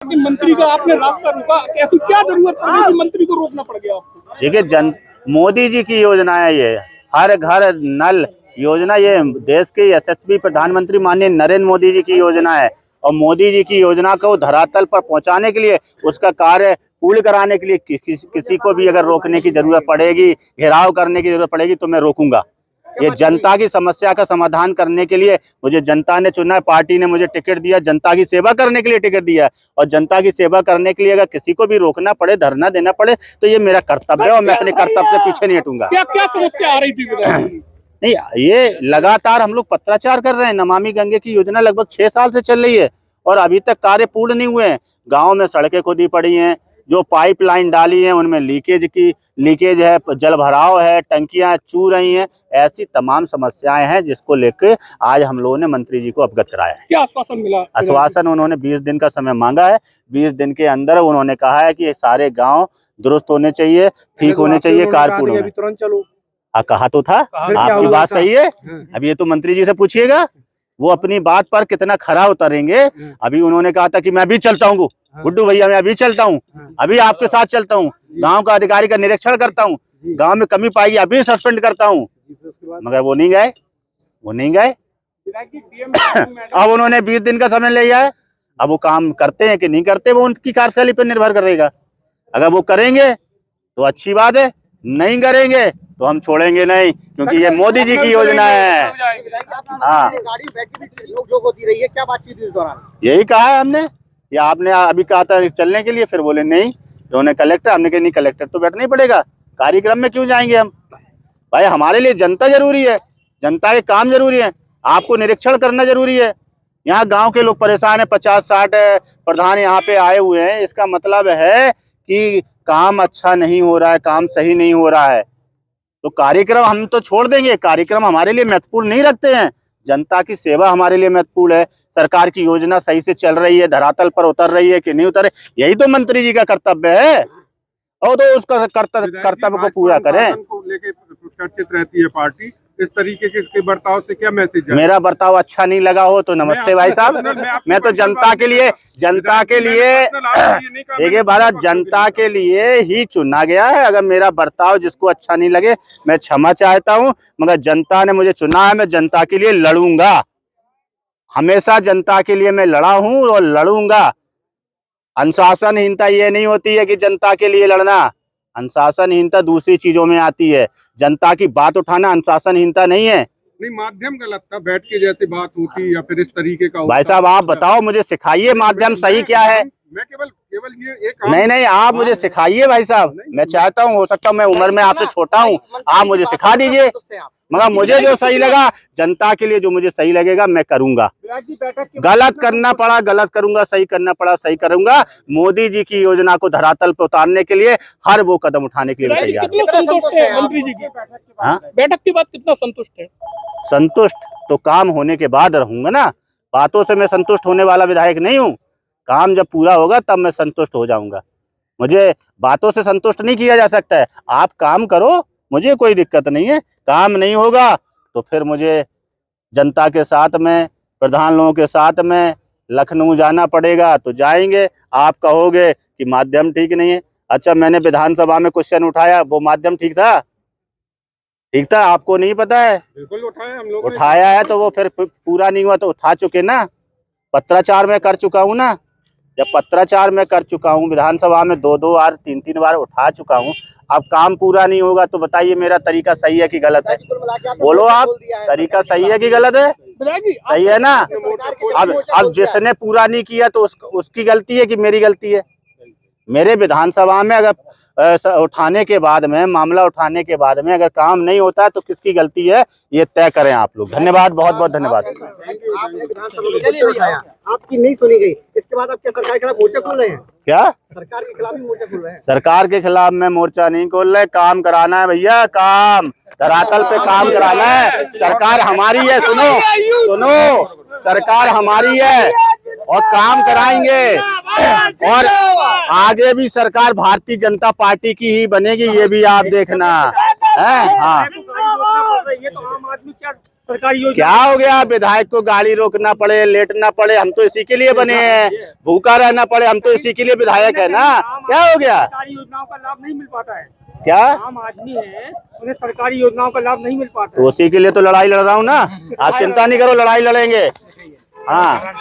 मंत्री का आपने रास्ता रोका, कैसी क्या जरूरत पड़ गई कि मंत्री को रोकना पड़ गया आपको? देखिए, मोदी जी की योजना है ये, हर घर नल योजना, ये देश के यशस्वी प्रधानमंत्री माननीय नरेंद्र मोदी जी की योजना है। और मोदी जी की योजना को धरातल पर पहुंचाने के लिए, उसका कार्य पूर्ण कराने के लिए किसी को भी अगर रोकने की जरूरत पड़ेगी, घेराव करने की जरूरत पड़ेगी, तो मैं रोकूंगा। ये जनता की समस्या का समाधान करने के लिए मुझे जनता ने चुना है, पार्टी ने मुझे टिकट दिया, जनता की सेवा करने के लिए टिकट दिया है। और जनता की सेवा करने के लिए अगर किसी को भी रोकना पड़े, धरना देना पड़े, तो ये मेरा कर्तव्य है और मैं अपने कर्तव्य से पीछे नहीं हटूंगा। क्या क्या समस्या आ रही थी? नहीं, ये लगातार हम लोग पत्राचार कर रहे हैं। नमामि गंगे की योजना लगभग 6 साल से चल रही है और अभी तक कार्य पूर्ण नहीं हुए हैं। गाँव में सड़कें खोदी पड़ी हैं, जो पाइपलाइन डाली है उनमें लीकेज है, जल भराव है, टंकियां चू रही हैं। ऐसी तमाम समस्याएं हैं जिसको लेकर आज हम लोगों ने मंत्री जी को अवगत कराया है। क्या आश्वासन मिला? आश्वासन उन्होंने 20 दिन का समय मांगा है। 20 दिन के अंदर उन्होंने कहा है कि ये सारे गांव दुरुस्त होने चाहिए, ठीक होने चाहिए, कारपूर्ण होने। तुरंत चलो। कहा तो था, आपकी बात सही है। अब ये तो मंत्री जी से पूछिएगा, वो अपनी बात पर कितना खरा उतरेंगे। अभी उन्होंने कहा था कि मैं भी चलता हूँ गुड्डू भैया, मैं अभी चलता हूँ, अभी आपके साथ चलता हूँ, गांव का अधिकारी का निरीक्षण करता हूँ, गांव में कमी पाएगी अभी सस्पेंड करता हूँ। मगर वो नहीं गए। अब उन्होंने 20 दिन का समय लिया है। अब वो काम करते हैं कि नहीं करते, वो उनकी कार्यशैली पर निर्भर करेगा। अगर वो करेंगे तो अच्छी बात है, नहीं करेंगे तो हम छोड़ेंगे नहीं, क्योंकि ये मोदी जी की योजना है। हाँ, होती रही है, क्या बातचीत इस दौरान? यही कहा है हमने, या आपने अभी कहा था चलने के लिए, फिर बोले नहीं, उन्होंने कलेक्टर, हमने कहा नहीं कलेक्टर तो बैठना ही पड़ेगा, कार्यक्रम में क्यों जाएंगे हम? भाई हमारे लिए जनता जरूरी है, जनता के काम जरूरी है, आपको निरीक्षण करना जरूरी है। यहाँ गांव के लोग परेशान है, 50-60 प्रधान यहाँ पे आए हुए हैं। इसका मतलब है कि काम अच्छा नहीं हो रहा है, काम सही नहीं हो रहा है। तो कार्यक्रम हम तो छोड़ देंगे, कार्यक्रम हमारे लिए महत्वपूर्ण नहीं रखते हैं। जनता की सेवा हमारे लिए महत्वपूर्ण है। सरकार की योजना सही से चल रही है, धरातल पर उतर रही है कि नहीं उतर रही, यही तो मंत्री जी का कर्तव्य है। और तो उसका कर्तव्य को पूरा करें। चर्चित रहती है पार्टी, इस तरीके के बर्ताव से क्या मैसेज है? मेरा बर्ताव अच्छा नहीं लगा हो तो नमस्ते भाई साहब, मैं तो जनता के लिए देखिए भारत जनता के लिए ही चुना गया है। अगर मेरा बर्ताव जिसको अच्छा नहीं लगे, मैं क्षमा चाहता हूं, मगर जनता ने मुझे चुना है, मैं जनता के लिए लड़ूंगा। हमेशा जनता के लिए मैं लड़ा हूं और लड़ूंगा। अनुशासनहीनता ये नहीं होती है कि जनता के लिए लड़ना, अनुशासनहीनता दूसरी चीजों में आती है। जनता की बात उठाना अनुशासनहीनता नहीं है। नहीं, माध्यम गलत था, बैठ के जैसे बात होती या फिर इस तरीके का। भाई साहब आप बताओ, मुझे सिखाइए माध्यम सही क्या है। मैं केवल ये एक नहीं, आप मुझे सिखाइए भाई साहब। मैं चाहता हूँ, हो सकता है मैं उम्र में आपसे छोटा हूँ, आप मुझे सिखा दीजिए। मगर मुझे जो सही लगा, जनता के लिए जो मुझे सही लगेगा मैं करूंगा। गलत करना पड़ा गलत करूंगा, सही करना पड़ा सही करूंगा। मोदी जी की योजना को धरातल पर उतारने के लिए हर वो कदम उठाने के लिए तैयार हूं। संतुष्ट है मंत्री जी की बैठक के बाद? कितना संतुष्ट है? संतुष्ट तो काम होने के बाद रहूंगा ना, बातों से मैं संतुष्ट होने वाला विधायक नहीं हूँ। काम जब पूरा होगा तब मैं संतुष्ट हो जाऊंगा। मुझे बातों से संतुष्ट नहीं किया जा सकता है। आप काम करो, मुझे कोई दिक्कत नहीं है। काम नहीं होगा तो फिर मुझे जनता के साथ में, प्रधान लोगों के साथ में लखनऊ जाना पड़ेगा, तो जाएंगे। आप कहोगे कि माध्यम ठीक नहीं है, अच्छा मैंने विधानसभा में क्वेश्चन उठाया, वो माध्यम ठीक था? ठीक था, आपको नहीं पता है? बिल्कुल उठाया हम लोग, उठाया है तो वो फिर पूरा नहीं हुआ तो उठा चुके ना। पत्राचार में कर चुका हूँ ना, जब पत्राचार में कर चुका हूँ, विधानसभा में 2-2 बार 3-3 बार उठा चुका हूँ। अब काम पूरा नहीं होगा तो बताइए मेरा तरीका सही है कि गलत है? बोलो आप, तरीका सही है कि गलत है? सही है ना। अब जिसने पूरा नहीं किया तो उसकी गलती है कि मेरी गलती है? मेरे विधानसभा में अगर उठाने के बाद में, मामला उठाने के बाद में अगर काम नहीं होता है तो किसकी गलती है, ये तय करें आप लोग। धन्यवाद, बहुत बहुत धन्यवाद। आपकी नहीं सुनी गई, इसके बाद आप क्या सरकार के खिलाफ मोर्चा खोल रहे हैं? क्या सरकार के खिलाफ ही मोर्चा खोल रहे हैं? सरकार के खिलाफ मैं मोर्चा नहीं खोल रहे, काम कराना है भैया, काम धरातल पे काम कराना है। सरकार हमारी है, सुनो, सरकार हमारी है और काम कराएंगे। और आगे भी सरकार भारतीय जनता पार्टी की ही बनेगी, ये भी आप देखना है। हाँ, सरकारी योजना क्या हो गया? विधायक को गाड़ी रोकना पड़े, लेटना पड़े, हम तो इसी के लिए बने हैं। भूखा रहना पड़े, हम तो इसी के लिए विधायक है ना। क्या हो गया? सरकारी योजनाओं का लाभ नहीं मिल पाता है। क्या? आम आदमी है, उन्हें सरकारी योजनाओं का लाभ नहीं मिल पाता तो उसी के लिए तो लड़ाई लड़ रहा हूँ ना। आप चिंता नहीं करो, लड़ाई लड़ेंगे। हाँ।